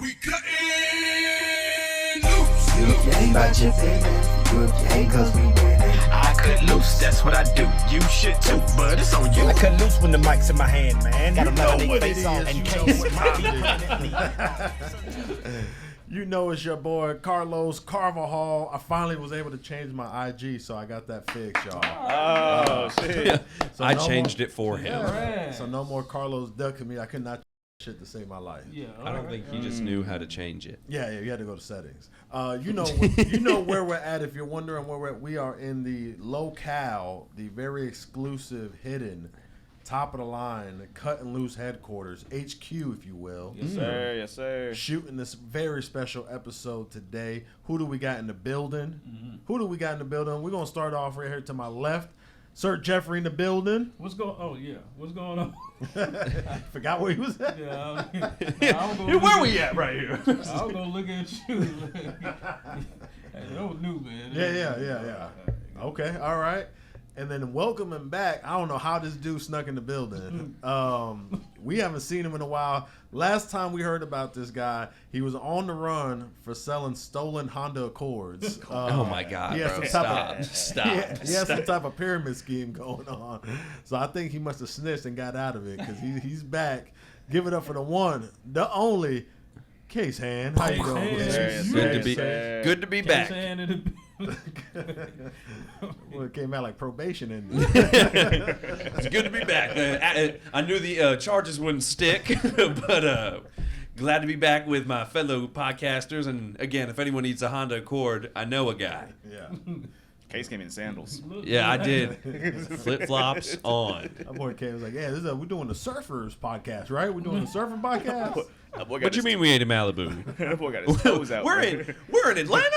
We cutting loose. You ain't about your feelings. You ain't cause we winning. I cut loose, that's what I do. You should too, but it's on you. I cut loose when the mic's in my hand, man. You Gotta know let what it it face on is. in You case know it what might be. You know it's your boy Carlos Carvajal. I finally was able to change my IG, so I got that fixed, y'all. Oh, shit. So I no changed more, it for him. Yeah, so no more Carlos ducking me. I could not shit to save my life. Yeah, I don't think he just knew how to change it. Yeah, you had to go to settings. You know where we're at. If you're wondering where we're at, we are in the locale, the very exclusive, hidden, top of the line, cut and loose headquarters, HQ, if you will. Yes, sir. Yes, sir. Shooting this very special episode today. Who do we got in the building? Mm-hmm. Who do we got in the building? We're gonna start off right here to my left. Sir Jeffrey in the building. What's going? Oh yeah, what's going on? Forgot where he was at. Yeah, Where we at right here? I'll go look at you. Hey, that was new, man. Yeah. Okay, all right. And then welcome him back. I don't know how this dude snuck in the building. We haven't seen him in a while. Last time we heard about this guy, he was on the run for selling stolen Honda Accords. Oh my God, he has bro! some type Stop! He has some type of pyramid scheme going on. So I think he must have snitched and got out of it because he's back. Give it up for the one, the only, Case Hand. How you doing? Case man? Hand. Good to be back. Well, it came out like probation and It's good to be back. I knew the charges wouldn't stick, but glad to be back with my fellow podcasters. And again, if anyone needs a Honda Accord, I know a guy. yeah. Case came in sandals. Yeah, I did. Flip flops on. My boy K was like, "Yeah, we're doing the surfers podcast, right? We're doing the surfing podcast." That boy got What you his- mean we ain't in Malibu? That boy got his toes out. We're bro. in Atlanta.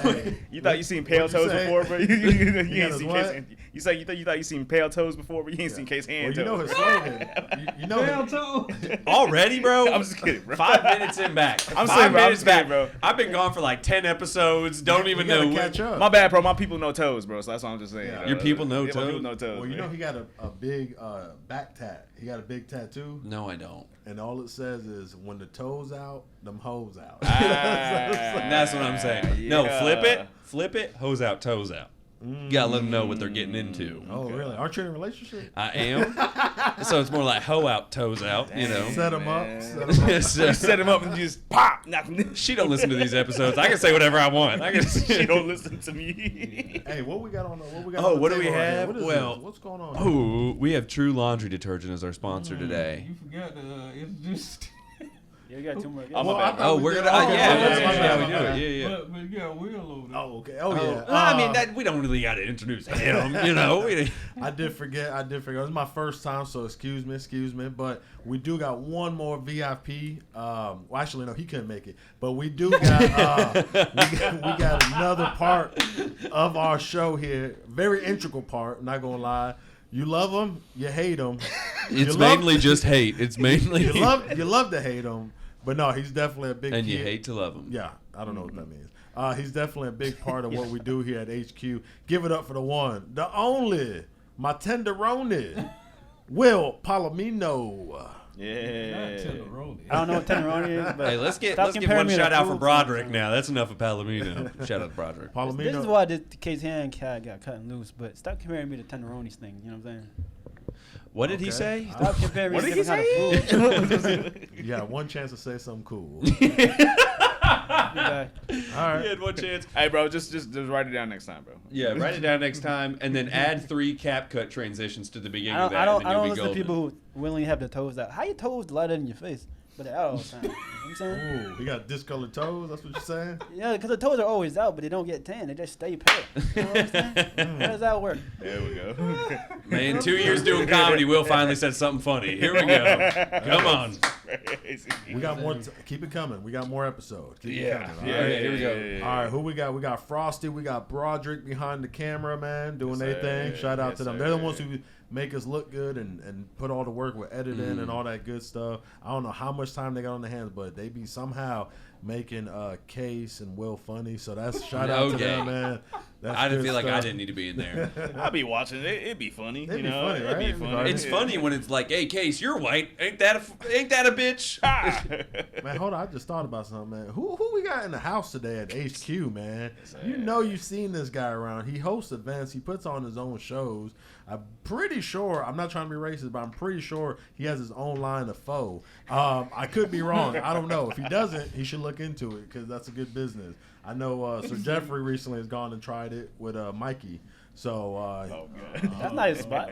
Hey, You thought you seen pale What'd you toes say? before, bro? You got ain't his seen what? Case. You said you thought you seen pale toes before, but you ain't seen Case well, hand you know toes. his slogan. You know Hell his, toe. Already, bro? I'm just kidding, bro. 5 minutes in back. I'm 5 saying, bro, I'm minutes just back, kidding, bro. I've been gone for like 10 episodes. Don't even you gotta know. catch up. My bad, bro. My people know toes, bro. So that's what I'm just saying. Yeah. Your people know My toes? people know toes. well, you know man. he got a big back tat. He got a big tattoo, No, I don't. and all it says is, "When the toes out, them hoes out." That's what I'm saying. No, Yeah. flip it, hose out, toes out. You gotta let them know what they're getting into. Oh, really? Aren't you in a relationship? I am. So it's more like hoe out, toes out, you know. Set him up. Man. Set him up. So- You set him up and you just pop. Knock him. she don't listen to these episodes. I can say whatever I want. I can. She don't listen to me. Hey, what we got on the? What we got? Oh, on the what do we table right here? have? What is Well- this? What's going on? Oh, we have True Laundry Detergent as our sponsor today. You forgot to introduce. Yeah, you got two more. Oh, my Well, I bad. thought Oh, we we're did- gonna. okay, Yeah, okay, that's my how bad, we my do bad. it. Yeah. But yeah, we're loaded. Oh, okay. Oh, yeah. I mean, that we don't really got to introduce him, you know. I did forget. It was my first time, so excuse me. But we do got one more VIP. Well, actually, no, he couldn't make it. But we do got we got another part of our show here. Very integral part. I'm not gonna lie. You love him, you hate him. It's mainly just hate. It's mainly You love to hate him, but no, he's definitely a big. and you kid. hate to love him. Yeah, I don't know what that means. He's definitely a big part of what we do here at HQ. Give it up for the one, the only, my tenderoni, Will Palomino. Not Yeah. tenderoni. I don't know what tenderoni is, but Hey, let's get stop one comparing me to shout out for food Broderick sometimes. now. That's enough of Palomino. Shout out to Broderick. Palomino. This is why the Case Hand cat got cut and loose, but stop comparing me to tenderoni's thing. You know what I'm saying? What did he Okay. say? Stop comparing me What to did he different kind of food. You got one chance to say something cool. Okay. All right. He had one chance. Hey, bro, just write it down next time, bro. Yeah, write it down next time, and then add 3 cap cut transitions to the beginning I of don't, that. I don't, and I then don't you'll be listen to golden. people who willingly have their toes out. How your toes lighter than your face, but they're out all the time? You know what I'm saying? Ooh, he got discolored toes. That's what you're saying. Yeah, because the toes are always out, but they don't get tan. They just stay pale. You know what I'm saying? How does that work? There we go. Man, 2 years doing comedy, Will finally said something funny. Here we go. Come on. Crazy. We got more. Keep it coming. We got more episodes. Keep it coming. All Yeah, right. here we go. All right, who we got? We got Frosty. We got Broderick behind the camera, man, doing Yes, their thing. sir. Shout out Yes, to them. sir. They're the ones who make us look good and put all the work with editing and all that good stuff. I don't know how much time they got on their hands, but they be somehow making Case and Will funny. So that's shout out to Okay. them, man. That's I didn't good feel like I stuff. didn't need to be in there. I'll be watching it. It'd be funny. It'd you be know, funny, it'd right? be It'd be funny. funny. It's funny when it's like, "Hey, Case, you're white. Ain't that a bitch?" Man, hold on. I just thought about something, man. Who we got in the house today at HQ, man? You know you've seen this guy around. He hosts events. He puts on his own shows. I'm pretty sure, I'm not trying to be racist, but I'm pretty sure he has his own line of pho. I could be wrong. I don't know. If he doesn't, he should look into it because that's a good business. I know Sir Jeffrey recently has gone and tried it with Mikey. So, Oh, God. That's not his spot.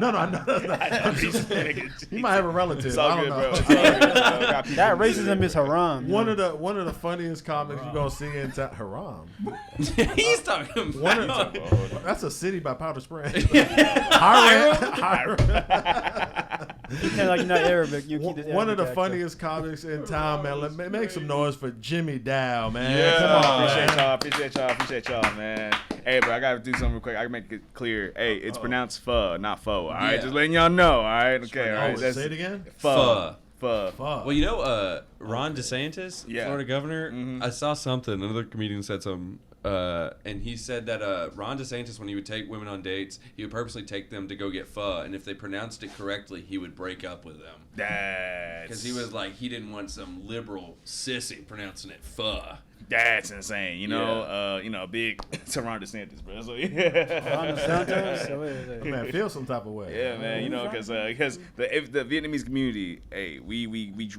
no, I know that's not. I'm just saying, he might have a relative. It's all I don't good, know. bro. It's all good, bro. Got people That who racism is haram. One of the funniest comics you're gonna see in Haram. He's talking One about. of that's a city by Powder Springs. Hiram. Pretend like you're not Arabic. You keep this One of the Arabic accent. funniest comics in town, man. Make some noise for Jimmy Dow, man. Yeah, Come on, appreciate y'all, man. Hey, bro, I gotta do something real quick. I can make it clear. Hey, it's pronounced pho, not foe. All right, Yeah. just letting y'all know. All right, okay, all Oh, right. say it again. Pho. Fuck. Well, you know, Ron DeSantis, Yeah. Florida governor. Mhm. I saw something. Another comedian said something, and he said that Ron DeSantis, when he would take women on dates, he would purposely take them to go get pho, and if they pronounced it correctly, he would break up with them because he was like he didn't want some liberal sissy pronouncing it pho. That's insane. You know, big Ron DeSantis, bro. So yeah. Ron DeSantis? So wait. Man, feel some type of way. Yeah, man. You know, because the Vietnamese community, hey, we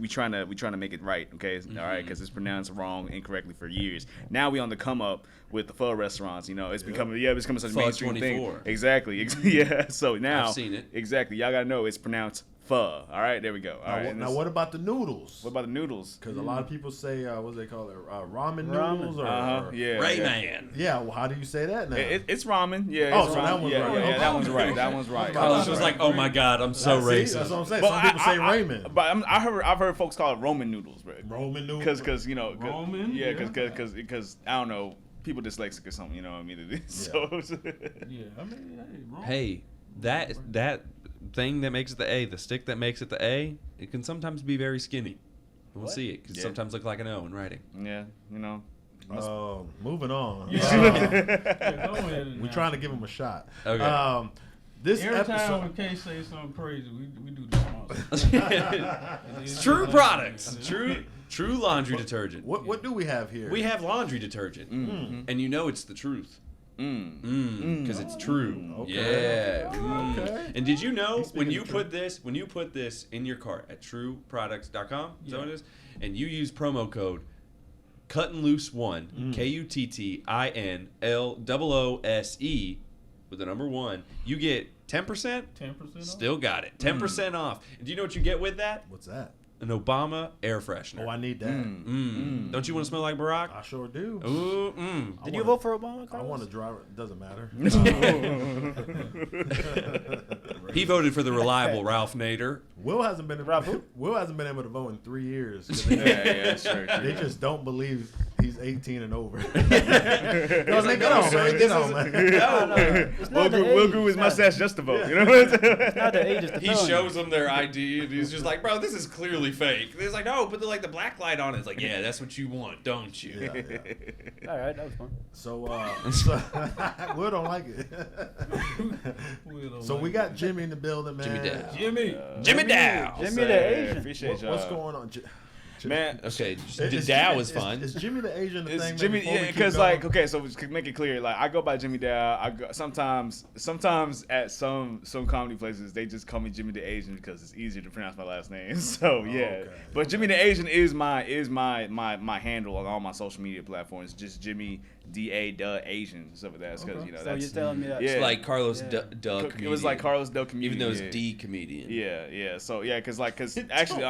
trying to make it right, okay? All right, because it's pronounced wrong, incorrectly for years. Now we on the come up with the pho restaurants. You know, it's becoming such a Pho mainstream 24. thing. Exactly. Yeah. So now I've seen it. Exactly. Y'all gotta know it's pronounced pho. All right, there we go. All right. Now, and now this- what about the noodles? what about the noodles? Because a lot of people say, what do they call it? Ramen Ramen. noodles? Or, Yeah. Rayman. Yeah, well, how do you say that now? It's ramen. Yeah. Oh, it's so ramen. that one's yeah, right. Yeah, Okay. that one's right. That one's right. Carlos was like, "Oh my God, I'm so See, racist." That's what I'm saying. But Some people say ramen. I've heard folks call it Roman noodles, bro. Roman noodles. Because you know, Roman? yeah, Yeah. because I don't know, people dyslexic or something, you know what I mean? It is. So Yeah, I mean, hey, wrong. Hey, that thing that makes it the A, the stick that makes it the A, it can sometimes be very skinny. We'll see it. Can Yeah. sometimes look like an O in writing. yeah, you know. Moving on. Yeah, go ahead and We're trying to give him a shot. Okay. This Every time episode. when Case say something crazy, we do the sponsor. It's true products. True laundry detergent. What do we have here? We have laundry detergent. And you know it's the truth. Because it's true. Okay. Yeah. Okay. And did you know He's when speaking you the truth. put this in your cart at trueproducts.com, is that what it is? And you use promo code CuttinLoose1, KUTTINLOOSE with the number 1, you get 10%? 10% off? Still got it. 10% off. And do you know what you get with that? What's that? An Obama air freshener. Oh, I need that. Don't you want to smell like Barack? I sure do. Ooh, Did you vote for Obama, I Carlos? want to drive. It doesn't matter. He voted for the reliable Ralph Nader. Will hasn't been able to vote in 3 years. 'Cause Yeah, sure. They just don't believe he's 18 and over. I was like, Get no, on, sir, man. this Get on, is- man. No, it's not the Will age. grew his It's not- mustache just to vote. You know what I'm saying? It's not the age, it's the He felony. shows them their ID, and he's just like, "Bro, this is clearly fake." He's like, "No, put the black light on it." It's like, "Yeah, that's what you want, don't you?" Yeah, yeah. All right, that was fun. So Will don't like it. So we got Jimmy in the building, man. Jimmy Dow. Jimmy. Jimmy Dow. Jimmy the Asian. Appreciate y'all. What's going on? Man, Okay, Is Dow Jimmy- is fine. Is Jimmy the Asian the it's thing? Jimmy, before we yeah, keep because going? like, okay, so to make it clear, like I go by Jimmy Dow. I go sometimes at some comedy places they just call me Jimmy the Asian because it's easier to pronounce my last name. So yeah, okay. but Jimmy the Asian is my handle on all my social media platforms. Just Jimmy DA Asian stuff like that. Because you know So that's you're telling me that? Yeah. It's like Carlos Yeah. Duh it was like Carlos Del Comedian, even though it's yeah. D comedian. Yeah. So yeah, cause actually,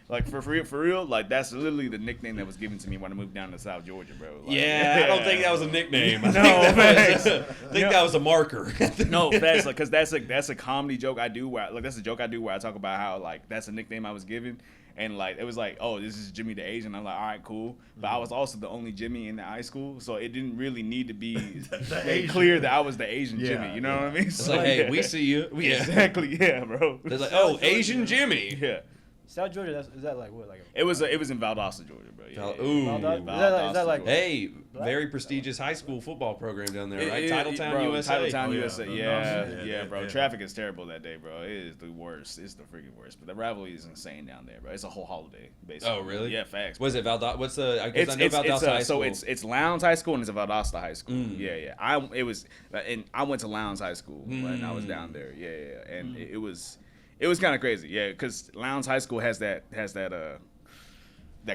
like for real, like that's literally the nickname that was given to me when I moved down to South Georgia, bro. Like, Yeah, I don't think that was a nickname. I No, think that was a marker. No, that's like, cause that's a comedy joke I do where that's a joke I do where I talk about how like that's a nickname I was given. And like it was like, oh, this is Jimmy the Asian. I'm like, all right, cool. But I was also the only Jimmy in the high school, so it didn't really need to be made Asian. clear that I was the Asian Yeah, Jimmy. You know what I mean? It's like, hey, we see you. Yeah. Exactly. Yeah, bro. It's like, oh, Asian Jimmy. Yeah. South Georgia, is that like what? Like It was in Valdosta, Georgia, bro. Yeah, Ooh. Valdosta? Is that like Hey, very prestigious high school football program down there, right? Titletown, bro, USA. Titletown, Oh, yeah. USA. Yeah, Yeah, bro. yeah. Traffic is terrible that day, bro. It is the worst. It's the freaking worst. But the rivalry is insane down there, bro. It's a whole holiday, basically. Oh, really? Yeah, facts. Was it Valdosta? What's the? I guess It's I know Valdosta High School. So it's Lowndes High School and it's a Valdosta High School. Yeah. I went to Lowndes High School when I was down there. Yeah. And it was kind of crazy. Yeah, because Lowndes High School has that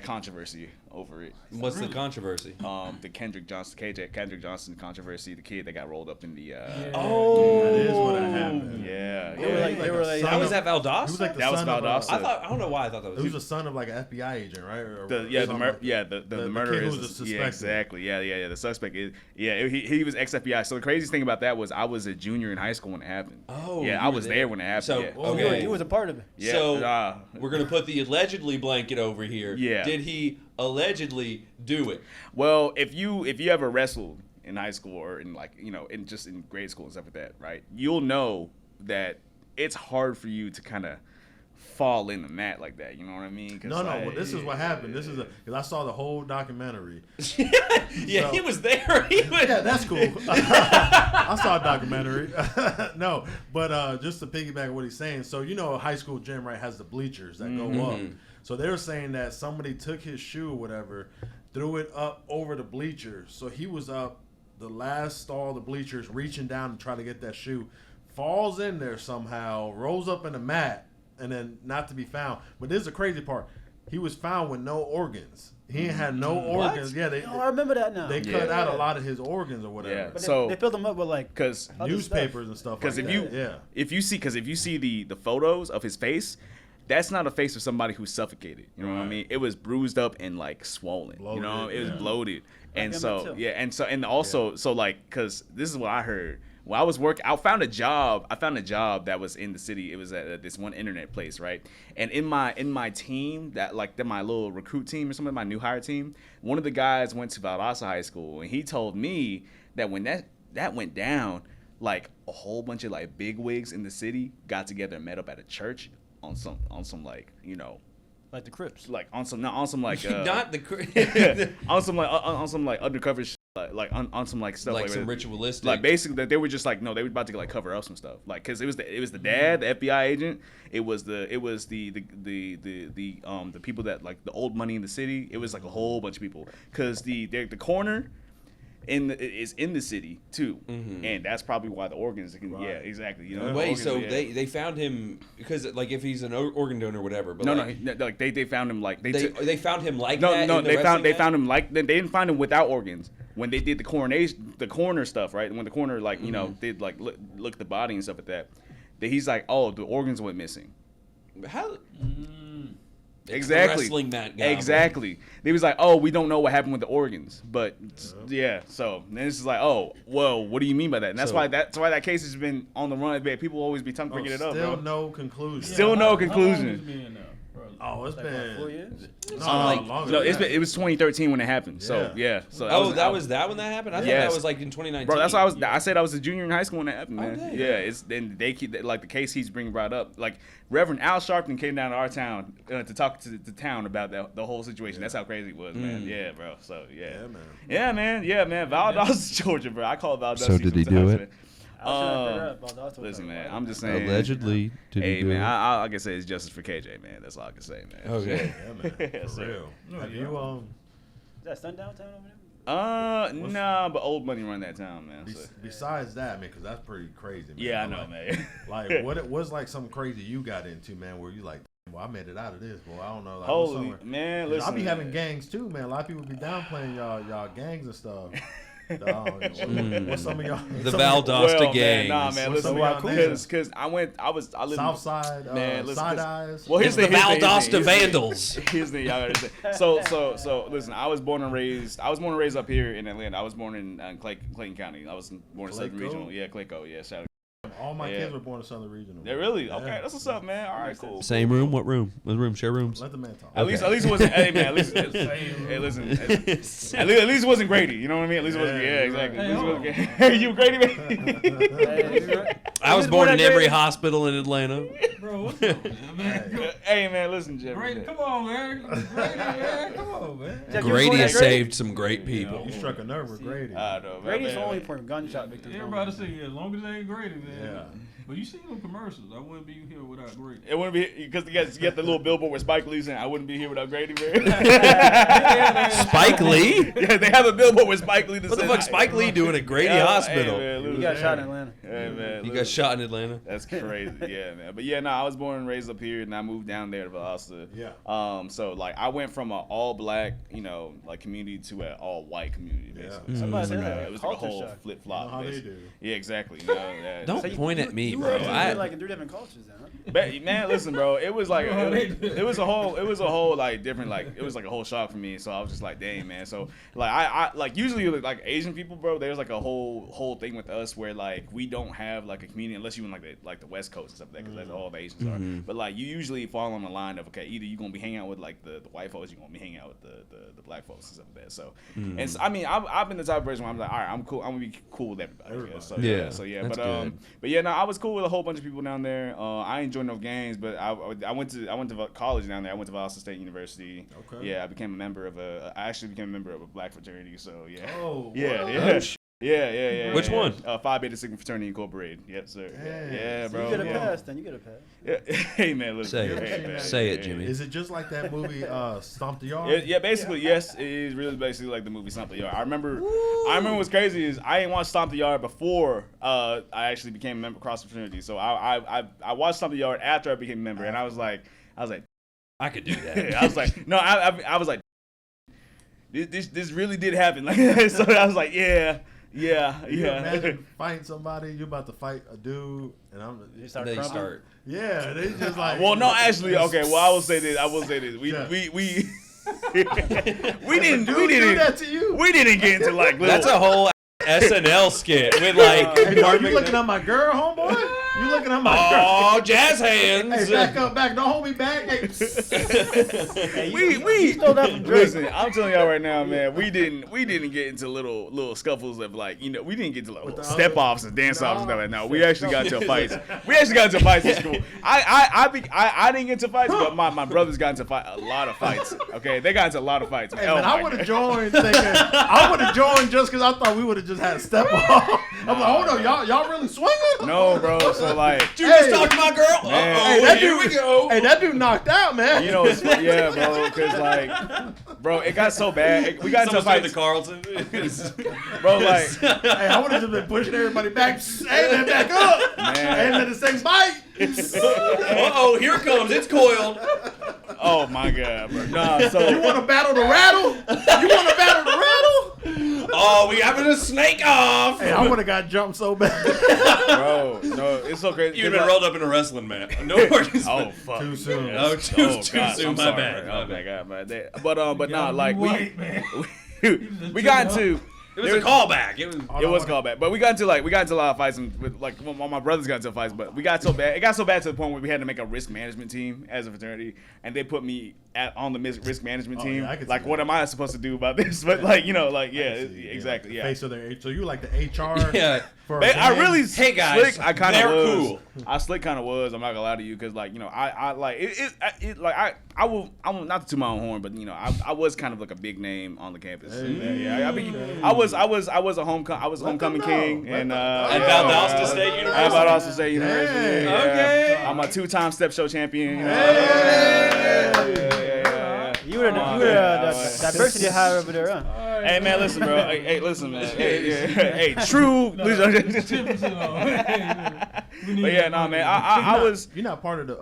controversy over it. What's the controversy? The Kendrick Johnson controversy, the kid that got rolled up in the. Oh, That is what happened. Yeah. They were like That was at He was Valdosta. like the That was son of a- Valdosta. I don't know why I thought that was. He was the son of like an FBI agent, right? Or The something like that. the murderer kid who is was the yeah, suspect. exactly. Yeah. The suspect is he was ex FBI. So the craziest thing about that was I was a junior in high school when it happened. Oh, yeah, you I were was there. there when it happened. So, yeah. okay. You was a part of it. Yeah, So we're gonna put the allegedly blanket over here. Yeah. Did he allegedly do it? Well, if you ever wrestled in high school or in like in just in grade school and stuff like that, right? You'll know that it's hard for you to kind of fall in the mat like that. You know what I mean? No, well, this is what happened. This is because I saw the whole documentary. Yeah, So- he was there. He was, Yeah, that's cool. I saw a documentary. No, but just to piggyback what he's saying, so a high school gym, right, has the bleachers that go up. So they were saying that somebody took his shoe or whatever, threw it up over the bleachers. So he was up the last stall of the bleachers, reaching down to try to get that shoe, falls in there somehow, rolls up in the mat, and then not to be found. But this is the crazy part. He was found with no organs. He had no organs. Yeah, Oh, I remember that now. they cut out a lot of his organs or whatever. Yeah. But So- they filled them up with like because other Newspapers and stuff. Because like that. if you see the photos of his face, that's not a face of somebody who's suffocated. You know what I mean? It was bruised up and like swollen. Bloated, It was yeah. bloated. And got so that too. and also so like because this is what I heard. When I was working, I found a job that was in the city. It was at this one internet place, right? And in my team, my little recruit team or something, my new hire team, one of the guys went to Valdosta High School, and he told me that when that went down, like a whole bunch of like big wigs in the city got together and met up at a church on some like like the Crips. like on some like not the on some like undercover on some like stuff like some that. ritualistic. Like basically that they were just like no, they were about to like cover up some stuff. Like because it was the dad, the FBI agent. It was the people that like the old money in the city. It was like a whole bunch of people because the coroner is in the city too, and that's probably why the organs can. Right. Yeah, exactly. the Wait, organs, so yeah. they found him because like if he's an organ donor or whatever, but No, like, like they found him like they found him like No, that. no, in the they wrestling match? found him like they didn't find him without organs. When they did the coroner stuff, right? When the coroner like did like look at the body and stuff like that, he's like, oh, the organs went missing. How? It's Exactly. the wrestling mat guy. Exactly. They was like, oh, we don't know what happened with the organs, but yeah. So then it's just like, oh, well, what do you mean by that? And that's So- why that case has been on the run. People always be tongue freaking it up, Still bro. no conclusion. Still no How conclusion. long has it been now, bro? Oh, it's Like what, been 4 years? No, like- longer No, than that. it was 2013 when it happened. So yeah. So Oh, that was that when that happened. I thought Yes. that was like in 2019. Bro, that's why I said I was a junior in high school when that happened, man. dang. Yeah, it's then they keep like the case he's brought up. Like Reverend Al Sharpton came down to our town to talk to the town about the whole situation. That's how crazy it was, man. Yeah, bro. So yeah, man. Valdosta, Georgia, bro. I call it Valdosta. So did he do it? I was trying to figure out about the other Listen, one. man. I'm just saying. Allegedly, did he Hey, do man. it? I can say it's justice for KJ, man. That's all I can say, man. Okay. Yeah, man. For sir. real. Have you Is that Sundown Town over there? Nah, but old money run that town, man. So. besides that, man, because that's pretty crazy, man. Yeah, I know, Like- man. Like, what it was like something crazy you got into, man, where you like, well, I made it out of this, boy. I don't know. Like, what's Holy somewhere- man, 'Cause listen. I be having gangs too, man. A lot of people be downplaying y'all gangs and stuff. What's some of y'all? The some of y'all- Valdosta Man, gangs. nah, man. What's Listen, some of y'all names? because I lived South Side, Man, listen, Side listen. Eyes. Well, It's the Valdosta Vandals. Here's the y'all gotta say. So listen, I was born and raised up here in Atlanta. I was born in Clayton County. I was born in Southern Clayco? Regional. Yeah, Clayco. Yeah, shout out. All my kids were born in Southern Regional. Yeah, really? Okay, that's what's up, man. All right, cool. Same room? What room? What room? Share rooms? Let the man talk. At least it wasn't. Hey man, at least hey, listen. At least it wasn't Grady. You know what I mean? At least it wasn't. Yeah, exactly. At least it wasn't Grady. Hey, you Grady, man? I was born in every hospital in Atlanta. Bro, what's up, man? Hey man, listen, Jim. Grady, come on, man. Grady, man. Come on, man. Jeff, you was Grady born has at Grady? saved some great people. You struck a nerve with Grady. I know, man. Grady's man, only man. for gunshot victims. Everybody say, yeah, as long as they ain't Grady, man. Yeah. But you see them commercials. I wouldn't be here without Grady. It wouldn't be because you got the little billboard with Spike Lee saying, "I wouldn't be here without Grady." Man. Spike Lee? Yeah, they have a billboard with Spike Lee. That What the says, fuck Spike Lee doing at Grady Yeah, Hospital? Hey, man, He got shot in Atlanta. Hey, man, You got shot in Atlanta? That's crazy, yeah, man. But yeah, no, I was born and raised up here, and I moved down there to Valdosta. Yeah. So like I went from an all black, like community to an all white community, basically. So Somebody it was said like that. it was like a Culture whole shock. flip flop. You know how they do. Yeah, exactly. You know, yeah. Don't point at me, You bro. were like in 3 different cultures, then, huh? Man, listen, bro. It was like it was a whole like different like it was like a whole shock for me. So I was just like, dang, man. So like I like usually like Asian people, bro. There's like a whole thing with us where like we don't have like a community unless you in like the West Coast and stuff like that, because that's all the Asians are. But like you usually fall on the line of okay, either you're gonna be hanging out with like the white folks, you're gonna be hanging out with the black folks and stuff like that. So and so, I mean I've been the type of person where I'm like, all right, I'm cool. I'm gonna be cool with everybody. I guess. So, Yeah, So yeah. that's good. But yeah, no, I was cool with a whole bunch of people down there. I enjoyed no games, but I went to college down there. I went to Valdosta State University. Okay. Yeah, I became a member of I actually became a member of a black fraternity. So yeah. Oh, Yeah, what? yeah. Yeah. Which one? Phi Beta Sigma Fraternity Incorporated. Yes, sir. Yeah, So bro. you get a yeah. pass, then you get a pass. Yeah. Hey man, listen. Say Hey, it. man. Say it, Yeah, Jimmy. Is it just like that movie, Stomp the Yard? Yeah, basically, yes. It is really basically like the movie Stomp the Yard. I remember what's crazy is I didn't watch Stomp the Yard before I actually became a member across the fraternity. So I watched Stomp the Yard after I became a member, and I was like, I could do that. I was like, no, I was like, this really did happen. Like, so I was like, yeah. You imagine fighting somebody, you're about to fight a dude, and You start They crumping. start. yeah, they just like. Well, no, actually, okay. Well, I will say this. We Yeah. we Dude, do that to you. we didn't get into like little. That's a whole SNL skit with like. Hey, dog, you looking at my girl, homeboy? You looking at my girl? Oh, jazz hands. Hey, back up, back. Don't hold me back. Hey. Hey, we stole that from Drake. listen. I'm telling y'all right now, man. We didn't get into little scuffles of like we didn't get to like the step other- offs and dance offs and stuff like that. No, we actually got into fights. We actually got into fights in school. I didn't get into fights, but my brothers got into a lot of fights. Okay, they got into a lot of fights. Hey, Oh man, my I would have God. joined thinking I would have joined just because I thought we would have just had a step off. I'm like, hold on, y'all really swinging? No, bro. So like, You just talked to my girl. Man. Uh-oh, Hey, that here dude, we go. Hey, that dude knocked out, man. you know, yeah, bro. Because like, bro, it got so bad. We got into Someone's doing fights, the Carlton. bro. Like, Hey, I would have just been pushing everybody back. Hey, man, back up. Man. Hey, man, this thing's bite. Uh-oh, here it comes. It's coiled. oh my God, bro. Nah, so You want to battle the rattle? You want to battle the rattle? Oh, we having a snake off. Hey, I would have got jumped so bad. bro, no, it's so crazy. You've been rolled up in a wrestling mat. No worries. Oh fuck. Too soon. Yeah. Oh, too God, soon. I'm My sorry, bad. bro. My Oh my bad. God, my bad. But nah, like White, man. we got into. It was a callback. It was. It was called back, but we got into a lot of fights, and with like my brothers got into fights, but we got so bad. It got so bad to the point where we had to make a risk management team as a fraternity, and they put me on the risk management team. yeah, I can see like, that. what am I supposed to do about this? But like, yeah, See, exactly, yeah. Face of their, so you like the HR? Yeah. For a I gang? really Hey, guys, slick. I kind of they're was. cool. I slick kind of was. I'm not gonna lie to you, because like I like it like I will not to toot my own horn, but I was kind of like a big name on the campus. Yeah. I mean, I was a homecoming king, and At Valdosta State University? At Valdosta State University. Dang. Yeah. Okay. I'm a 2-time step show champion. You were the diversity hire over there, huh? Hey man, listen, bro. Hey, listen, man. Hey, true. We need But yeah, nah, man. I was. You're not part of the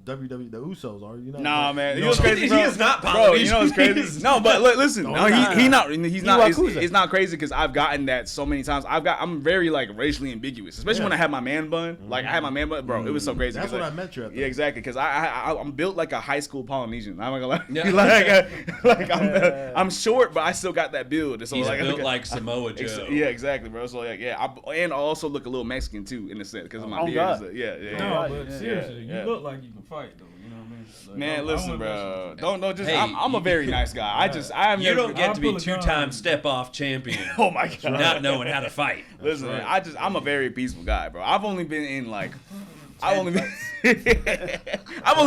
WWE, the Usos, are you? Not Nah, man. You You know what's know, crazy, bro? He is not Bro, Polynesian. you know what's crazy? No, but listen. No, he's not. Wakuza. It's not crazy because I've gotten that so many times. I'm very like racially ambiguous, especially when I had my man bun. Like I had my man bun, bro. It was so crazy. That's 'cause, what like, I met you at. Yeah, exactly. Because I'm built like a high school Polynesian. I'm not gonna lie. Yeah. I'm short, but I still got that build. So He's built like Samoa Joe. Yeah, exactly, bro. So like, yeah, and I also look a little Mexican too, in a sense, because because of my Oh, beard. God. So, yeah. No, Right, but yeah, seriously, yeah. you look like you can fight though. You know what I mean? Like, Man, I listen, wouldn't mess bro. with Don't just. Hey, I'm a very nice guy. I am. You don't get I'll to be pull a gun. two-time step-off champion. Oh my god. Not knowing how to fight. Listen, man, I'm a very peaceful guy, bro. I've only been in like. I've only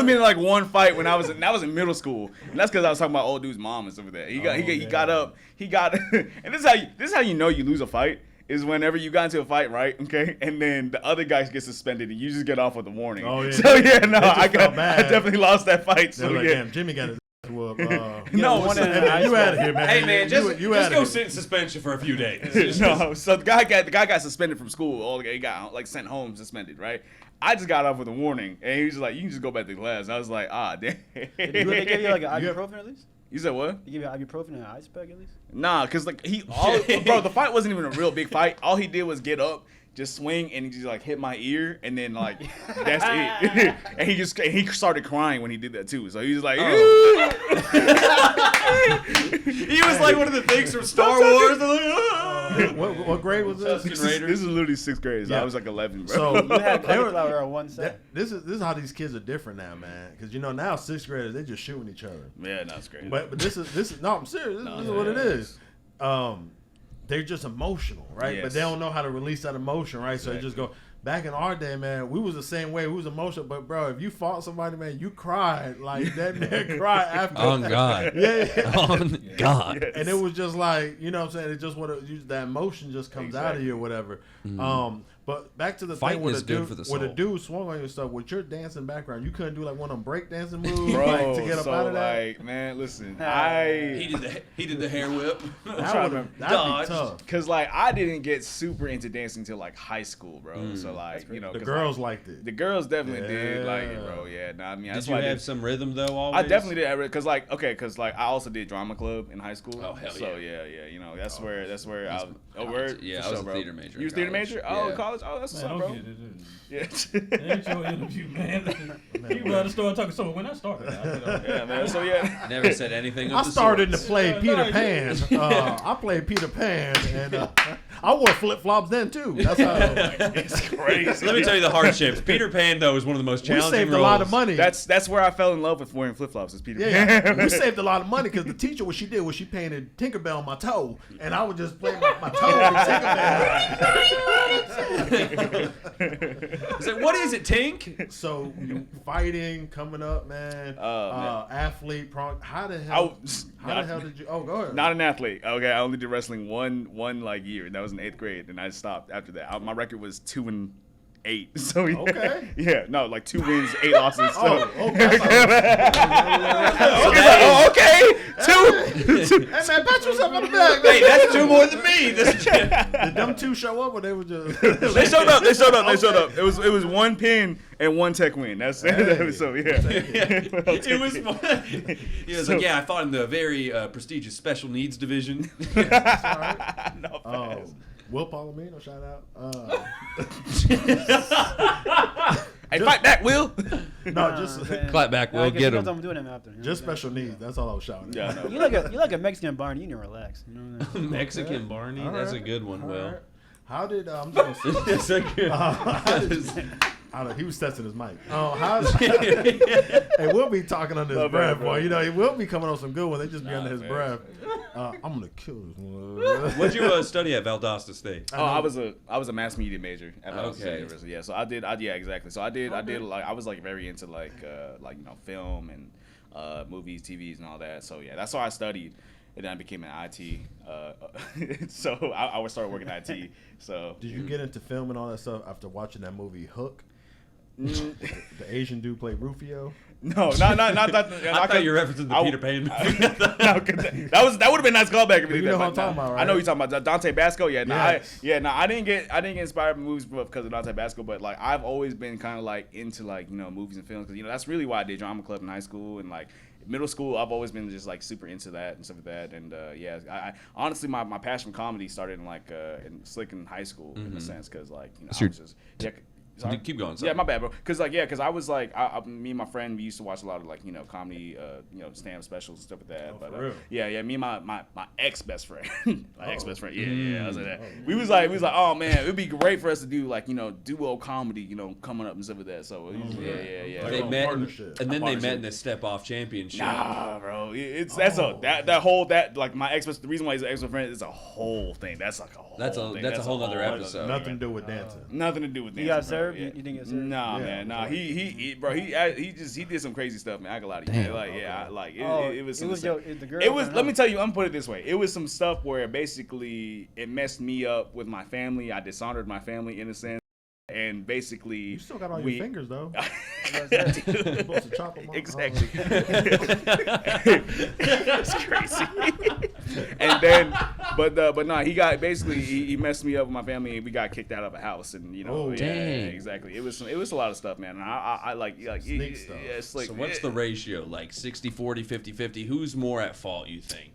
been in like one fight when I was in middle school, and that's because I was talking about old dude's mom and stuff like that. He got up, and this is how you know you lose a fight is whenever you got into a fight, right? Okay, and then the other guy gets suspended and you just get off with a warning. Oh, yeah. So yeah, no, I felt bad. definitely lost that fight. They're So like, yeah. damn, Jimmy got his ass whooped. No, one so- in an ice you out of here, man. Hey man, just you outta go here. sit in suspension for a few days. No, so the guy got suspended from school. He got like sent home suspended, right? I just got off with a warning, and he was just like, "You can just go back to class." I was like, "Ah, damn." Did they give you like an ibuprofen at least? You said what? They give you ibuprofen and an ice pack at least? Nah, cause like bro, the fight wasn't even a real big fight. All he did was get up, just swing, and he just like hit my ear, and then like that's it. And he started crying when he did that too. So he was like, He was like one of the things from Star Wars. What grade was this? this is literally 6th grade. So Yeah. I was like 11, bro. So You had they were- cauliflower on one side. this is how these kids are different now, man. Because now 6th graders they just shooting each other. yeah, that's great. But this is no, I'm serious. This is what it is. They're just emotional, right? But Yes. they don't know how to release that emotion, right? So they just Exactly. go. Back in our day, man, we was the same way. We was emotional, but bro, if you fought somebody, man, you cried like that. Man cried after. On God. Yeah. On God. And it was just like, you know what I'm saying? It just that emotion just comes out of you or whatever. But back to the Fighting thing with is the good dude, for the where the soul. dude swung on you and stuff, with your dancing background, you couldn't do like one of them break dancing moves Bro, like, to get up so out of that? like, man, listen, He did the hair whip. That'd Dodged. be tough. Cause like I didn't get super into dancing until like high school, bro. So like The 'cause, girls like, liked it. the girls definitely did like it, Yeah. bro. Yeah, nah, I mean Did that's you why I have did. some rhythm though? Always. I definitely did because like I also did drama club in high school. Oh, hell so yeah. yeah, you know that's where I was. Oh, word. Yeah, For I was sure, a bro. theater major. You was in theater college. major? Oh, Yeah. college. Oh, that's what's Man, up, don't bro. get it. Yeah. It ain't your interview, man. You better start talking. So when I started, Yeah, man. So yeah. Never said anything. Of I the started to sorts. play Yeah, Peter no, Pan. I played Peter Pan, and I wore flip flops then too. That's how. It's crazy. Let me tell you the hardships. Peter Pan though is one of the most We challenging saved roles. a lot of money. That's where I fell in love with wearing flip flops. Is Peter Yeah, Pan. we saved a lot of money because the teacher, what she did was she painted Tinkerbell on my toe, and I would just play my toe with Tinkerbell. It's like, what is it, Tink? So you fighting, coming up, man. Athlete, how the hell? How the hell did you? Oh, go ahead. Not an athlete. Okay, I only did wrestling one like year. That was in 8th grade, and I stopped after that. My record was 2-8. So yeah, Okay. yeah, no, like 2 wins, 8 losses. So. Okay. Okay, 2. Hey man, pat yourself on the back. Hey, that's 2 more than me. Did them two show up, or they were just? They showed up. It was 1 pin and 1 tech win. That's Hey. so yeah. It was fun. He was like, yeah, I fought in the very prestigious special needs division. No, Will Palomino, shout out. hey, fight back, Will. No, just Clap back, Will. Get him. I'm doing him after. You know just what I'm special needs. That's all I was shouting. Yeah, at. no. You like a Mexican Barney. You need to relax. You know what I mean? Mexican Barney. All That's a right. good one, All Will. right. How did I'm just gonna say, That's a good. I don't know, he was testing his mic. Hey, we'll be talking under his Love breath, it, bro. boy. You know, he will be coming on some good ones. They just be under his man. breath. I'm gonna kill this one. What'd you study at Valdosta State? Oh, I was a mass media major at Valdosta Okay. State University. Yeah, so I did yeah, exactly. So I did like I was like very into like film and movies, TVs and all that. So yeah, that's why I studied. And then I became an IT. So I would start working IT. So Did you get into film and all that stuff after watching that movie Hook? Mm. The Asian dude played Rufio. no, not that. I thought you were referencing the Peter Pan movie. No, 'cause that would have been a nice callback if you You did know that. what I'm talking about, right? I know what you're talking about Dante Basco. Yeah, Yes. I didn't get inspired by movies because of Dante Basco, but like I've always been kind of like into like movies and films because that's really why I did drama club in high school and like middle school. I've always been just like super into that and stuff like that. And I honestly my passion for comedy started in like in Slick in high school in a sense because like I was just Sorry? Keep going. Yeah, my bad, bro. Cause I was like, me and my friend, we used to watch a lot of like, comedy, stand-up specials and stuff like that. For real? Yeah, me and my ex best friend, ex best friend, yeah, I was like that. We was like, oh man, it'd be great for us to do like, duo comedy, coming up and stuff like that. So yeah. Like They a met, partnership. and then they met in the Step Off Championship. Nah, bro, like my ex best. The reason why he's an ex friend is a whole thing. That's like a whole. That's a whole other episode. Nothing to do with dancing. Nothing to do with dancing. You got bro. served? Yeah. You didn't get served? Nah, Yeah, man. Nah, he did some crazy stuff, man. I got a lot of Damn. like, yeah, like it was. It was the girl. It was. Let me tell you. I'm put it this way. It was some stuff where basically it messed me up with my family. I dishonored my family in a sense, and basically You still got all your fingers though. Dude, You're supposed to chop them off. exactly. That's crazy. And then, but nah, he got basically he messed me up with my family, and we got kicked out of a house, and Oh, yeah, dang. exactly. It was a lot of stuff, man. And I like Sneak stuff. Yeah, it's like So what's the ratio? Like 60-40, 50-50? Who's more at fault, you think?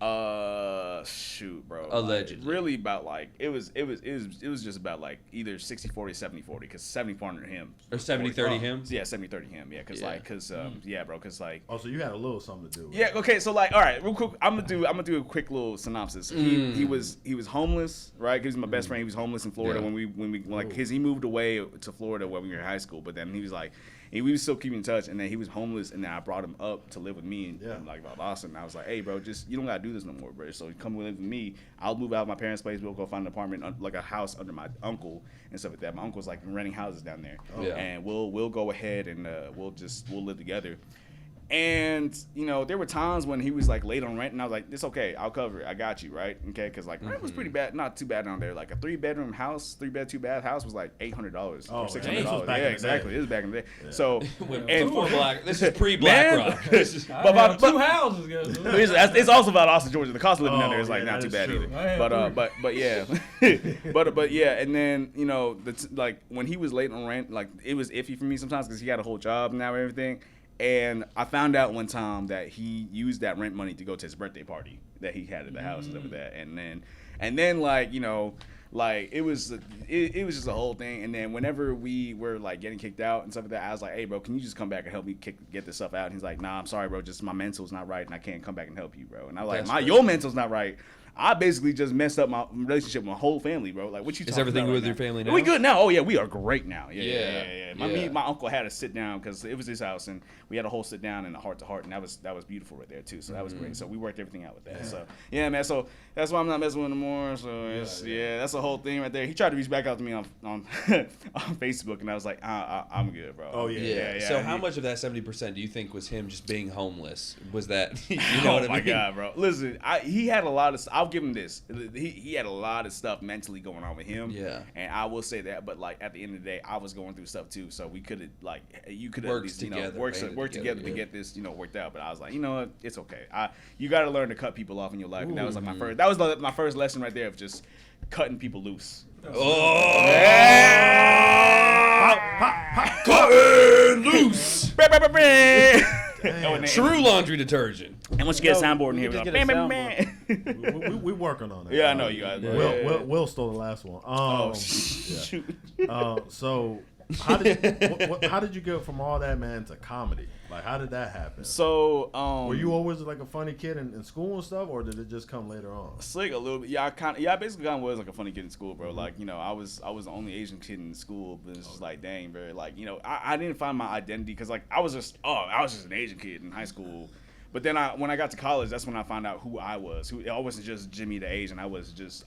shoot, bro. Allegedly. Like, really about like it was just about like either 60-40, 70-40, because 70 under him. Or 70-30 him? Yeah, 70-30 him. Yeah, cause Yeah. yeah, bro, cause like. Oh, so you had a little something to do with Yeah. it. Okay. So like, all right, real quick. I'm gonna do a quick little synopsis. He was homeless, right? Cause he's my best friend. He was homeless in Florida Yeah. when we like he moved away to Florida when we were in high school. But then he was like, we was still keeping in touch. And then he was homeless, and then I brought him up to live with me in like Austin. And I was like, hey, bro, just you don't gotta do this no more, bro. So come live with me. I'll move out of my parents' place. We'll go find an apartment, like a house under my uncle and stuff like that. My uncle's like renting houses down there, Yeah. and we'll go ahead and we'll live together. And there were times when he was like late on rent, and I was like, "It's okay, I'll cover it. I got you, right?" Okay, because like rent was pretty bad, not too bad down there. Like a 3-bedroom house, 3-bed, 2-bath house was like $800 or Oh, $600. dang. This was back Yeah, in the exactly. day. It was back in the day. So And for Black, this is pre-Black Man. Rock. This is- I have two houses, guys. it's also about Austin, Georgia. The cost of living down there is like yeah, not that too is bad true. either. But yeah, but yeah, and then like when he was late on rent, like it was iffy for me sometimes because he had a whole job now and everything. And I found out one time that he used that rent money to go to his birthday party that he had at the house and stuff like that. And then like like it was just a whole thing. And then whenever we were like getting kicked out and stuff like that, I was like, hey bro, can you just come back and help me get this stuff out? And he's like, nah, I'm sorry bro, just my mental's not right and I can't come back and help you, bro. And I was like, your mental's not right. I basically just messed up my relationship with my whole family, bro. Like, what you? Is talking everything about with right your now? family now? We good now. Oh yeah, we are great now. Yeah. My uncle had to sit down because it was his house, and we had a whole sit down and a heart to heart, and that was beautiful right there too. So that was great. So we worked everything out with that. So yeah, man. So that's why I'm not messing with him anymore. So it's, that's the whole thing right there. He tried to reach back out to me on on Facebook, and I was like, I'm good, bro. Oh, yeah. Yeah. So how much of that 70% do you think was him just being homeless? Was that you know what I mean? Oh my god, bro! Listen, he had a lot of. I'll give him this. He had a lot of stuff mentally going on with him. Yeah. And I will say that, but like at the end of the day, I was going through stuff too. So we could have like you could at Worked least together, work banded together to yeah. get this worked out. But I was like, you know what, it's okay. You got to learn to cut people off in your life, and that was like my first. That was my first lesson right there of just cutting people loose. Oh, Cutting loose. true laundry detergent. And once you get a soundboard in we here, could we're just like, get a bam, bam, bam. We working on it. Yeah, I know you guys. Will stole the last one. Oh, Yeah. shoot. So how did you go from all that, man, to comedy? Like, how did that happen? So, Were you always like a funny kid in school and stuff, or did it just come later on? Slick a little bit. Yeah, I basically kind of was like a funny kid in school, bro. Like, I was the only Asian kid in school, but it's just like, dang, bro. Like, I didn't find my identity because like I was just an Asian kid in high school. But then when I got to college, that's when I found out who I was. I wasn't just Jimmy the Asian. I was just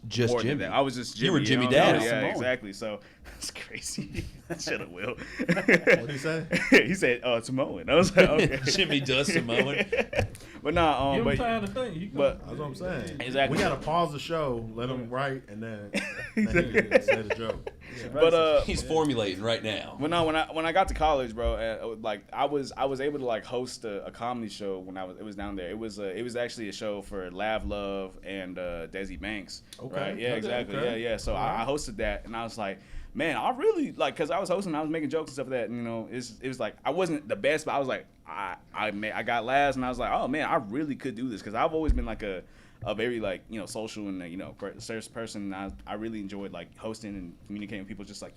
Just more than Jimmy. that. I was just Jimmy. You were Jimmy know? Dad. Yeah, Samoan. exactly. So it's crazy. Shut up, Will. What did he say? He said, Samoan. I was like, okay. Jimmy does Samoan. But nah, Give him but time to think. but That's what I'm saying. Exactly. We gotta pause the show, let him write, and then say the joke. but He's formulating right now. When I got to college, bro, like I was able to like host a comedy show when it was down there. It was actually a show for Lav Love and Desi Banks. Okay. Right? Yeah, Okay, exactly. okay. Yeah. So I hosted that, and I was like, man, I really like because I was hosting, I was making jokes and stuff like that. And, it was like I wasn't the best, but I was like I got laughs, and I was like, oh man, I really could do this because I've always been like a a very like social and serious person. I really enjoyed like hosting and communicating with people, just like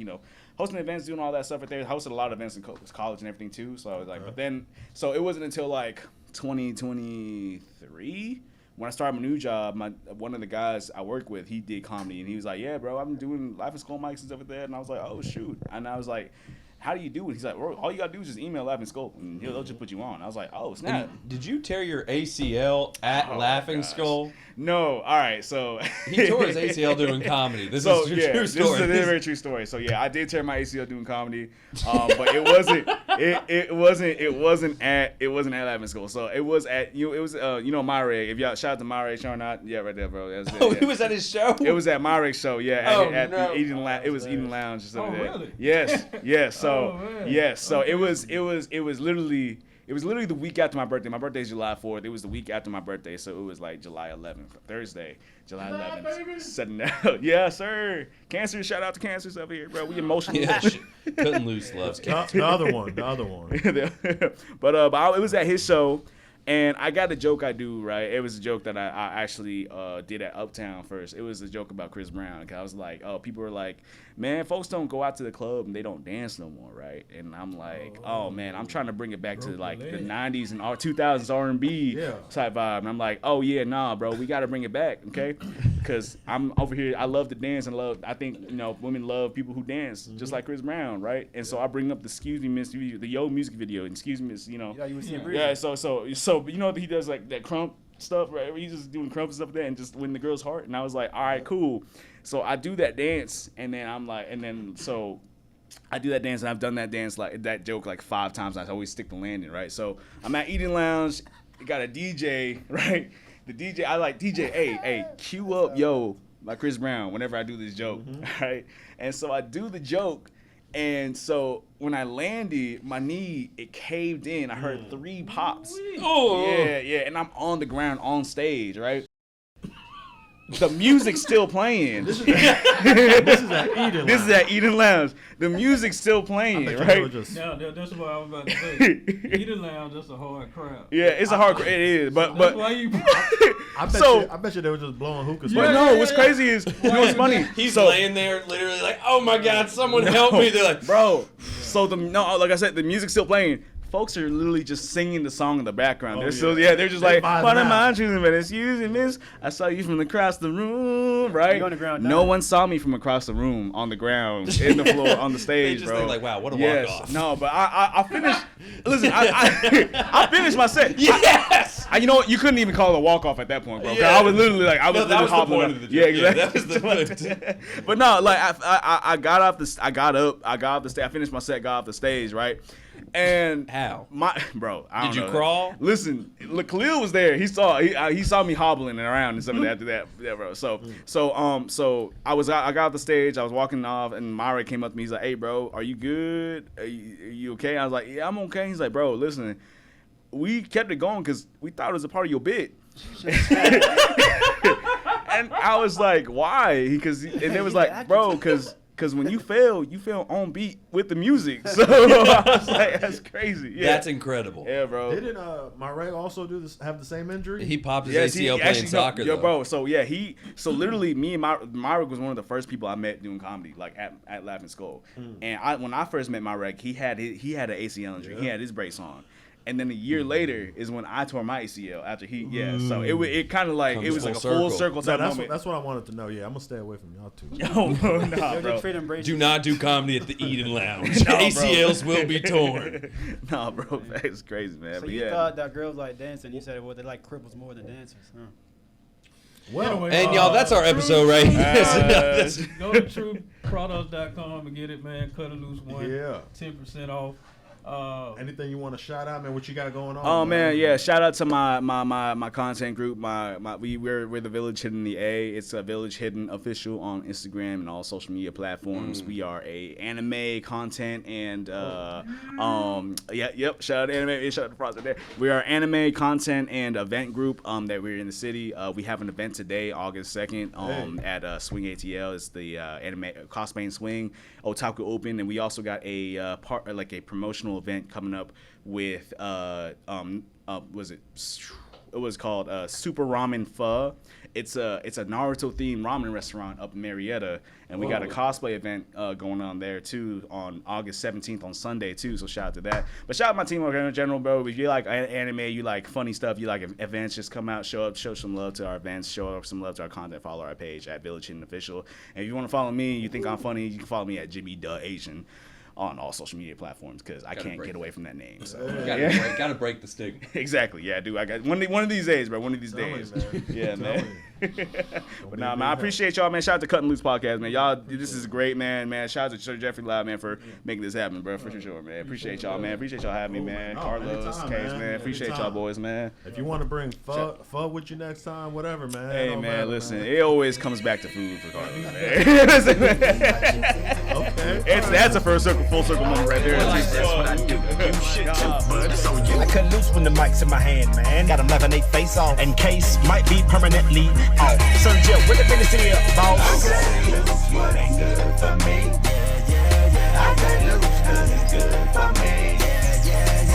hosting events, doing all that stuff right there. Hosted a lot of events in college and everything too. So I was like, but then it wasn't until like 2023 when I started my new job. One of the guys I work with, he did comedy, and he was like, yeah, bro, I'm doing Life in Skull mics and stuff like that. And I was like, oh shoot, and I was like, how do you do it? He's like, well, all you gotta do is just email Laughing Skull, and they'll just put you on. I was like, oh snap. Did you tear your ACL at Laughing Skull? No. All right. So he tore his ACL doing comedy. This is a true story. This is a very true story. So yeah, I did tear my ACL doing comedy, but it wasn't. It wasn't at Laughing Skull. So it was at Myre. If y'all shout out to Myre showing out, yeah, right there, bro. That was it, yeah. He was at his show. It was at Myre's show. Yeah. At no. the Eden Lounge. It was Eden Lounge or something. Really? Yes. Yes. So yes. So Okay. it was literally. It was literally the week after my birthday. My birthday is July 4th. It was the week after my birthday, so it was like July 11th, Thursday, July 11th. Setting out. Yeah, sir. Cancer, shout out to Cancers over here, bro. We emotional. Yeah, Cuttin loose loves cancer. The other one. But it was at his show, and I got a joke I do, right? It was a joke that I actually did at Uptown first. It was a joke about Chris Brown. Cause I was like, people were like, man, folks don't go out to the club and they don't dance no more, right? And I'm like, oh man, I'm trying to bring it back to like the 90s and 2000s R&B type vibe. And I'm like, oh yeah, nah, bro, we got to bring it back, okay? Because I'm over here, I love to dance and I think, women love people who dance, just like Chris Brown, right? And so I bring up the Excuse Me Miss, the Yo music video, and Excuse Me Miss, yeah, so he does like that crump stuff, right? He's just doing crump and stuff like that and just win the girl's heart. And I was like, all right, cool. So I do that dance, and then I do that dance, and I've done that dance, like that joke, like 5 times. I always stick the landing, right? So I'm at Eden Lounge, got a DJ, right? The DJ, I like DJ, hey, cue up Yo by Chris Brown whenever I do this joke, right? And so I do the joke, and so when I landed, my knee, it caved in. I heard 3 pops. Oh, yeah, and I'm on the ground on stage, right? The music's still playing. This is at Eden Lounge. This is at Eden Lounge. The music's still playing, right? Now, that's what I was about to say. Eden Lounge, that's a hard crowd. Yeah, it's a hard crowd. It is, but That's why you. I bet you they were just blowing hookahs. But no, what's crazy is, what's funny? He's laying there literally like, oh my God, someone help me. They're like, bro. So like I said, the music's still playing. Folks are literally just singing the song in the background. They're still, they're just like, what am I choosing? But excuse me, miss, I saw you from across the room, right? You're on the ground now. No one saw me from across the room, on the ground, in the floor, on the stage, just bro. think like, wow, what a walk-off. No, but I finished. Listen, I finished my set. yes. You know what? You couldn't even call it a walk-off at that point, bro. Yeah. I was literally like, that was the point of the joke. Yeah, exactly. Yeah, that was the point. But no, like I got off the stage. I finished my set, got off the stage, right? And how? Bro, I don't Did you know. crawl? Listen, look, Khalil was there. He saw me hobbling around and something after that, bro. So I got off the stage. I was walking off, and Myra came up to me. He's like, "Hey, bro, are you good? Are you okay?" I was like, "Yeah, I'm okay." He's like, "Bro, listen, we kept it going because we thought it was a part of your bit." And I was like, "Why?" And they was like, "Bro, because when you fail on beat with the music." So I was like, that's crazy. Yeah. That's incredible. Yeah, bro. Didn't Myre also have the same injury? He popped his ACL playing soccer, though. Bro. So yeah, so literally me and Myre was one of the first people I met doing comedy, like at Laughing Skull. And when I first met Myre, he had an ACL injury. He had his brace on. And then a year later is when I tore my ACL after so it kind of like, it was like a full circle type moment. That's what I wanted to know. Yeah, I'm going to stay away from y'all too. No, bro, nah, bro. Do not do comedy at the Eden Lounge. ACLs will be torn. Nah, bro, that's crazy, man. So but you thought that girls like dancing. You said, well, they like cripples more than dancers. Huh? Well, Anyway, And y'all, that's our episode right here. Go to trueproducts.com and get it, man. Cut a loose one. Yeah. 10% off. Anything you want to shout out, man? What you got going on? Oh man, yeah! Shout out to my content group. We're the Village Hidden the A. It's a Village Hidden official on Instagram and all social media platforms. We are a anime content and Shout out to anime. Shout out to Frost there. We are anime content and event group that we're in the city. We have an event today, August 2nd, at Swing ATL. It's the anime cosplay and swing Otaku Open, and we also got a a promotional event coming up with was called Super Ramen Pho. It's a Naruto themed ramen restaurant up in Marietta, and we got a cosplay event going on there too on August 17th on Sunday too. So shout out to that. But shout out my team over in general, bro. If you like anime, you like funny stuff, you like events, just come out, show some love to our events, show some love to our content. Follow our page at Village Hidden Official. And if you want to follow me, you think I'm funny, you can follow me at Jimmyyyyyy on all social media platforms because I can't get away from that name. So Gotta break the stigma. Exactly. Yeah, dude. I got one of these days, bro. One of these days. Yeah, man. But nah, man, I appreciate y'all, man. Shout out to Cuttin Loose Podcast, man. Y'all, this is great, man. Shout out to Sir Jeffrey Loud, man, for making this happen, bro. For sure, man. Appreciate y'all, man. Appreciate y'all having me, man. Carlos, Case, man. Appreciate y'all, boys, man. If you want to bring pho with you next time, whatever, man. Hey, man, listen. It always comes back to food for Carlos, man. Okay. That's a full circle moment right there. That's what I do. You shit too, but it's on you. I cut loose when the mic's in my hand, man. Got them laughing they face off. And Case might be permanently off. Sergio, with the business here, boss. What ain't good for me? I cut loose 'cause it's good for me.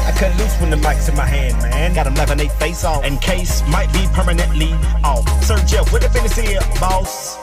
I cut loose when the mic's in my hand, man. Got them laughing they face off. And Case might be permanently off. Sergio, with the business here, boss.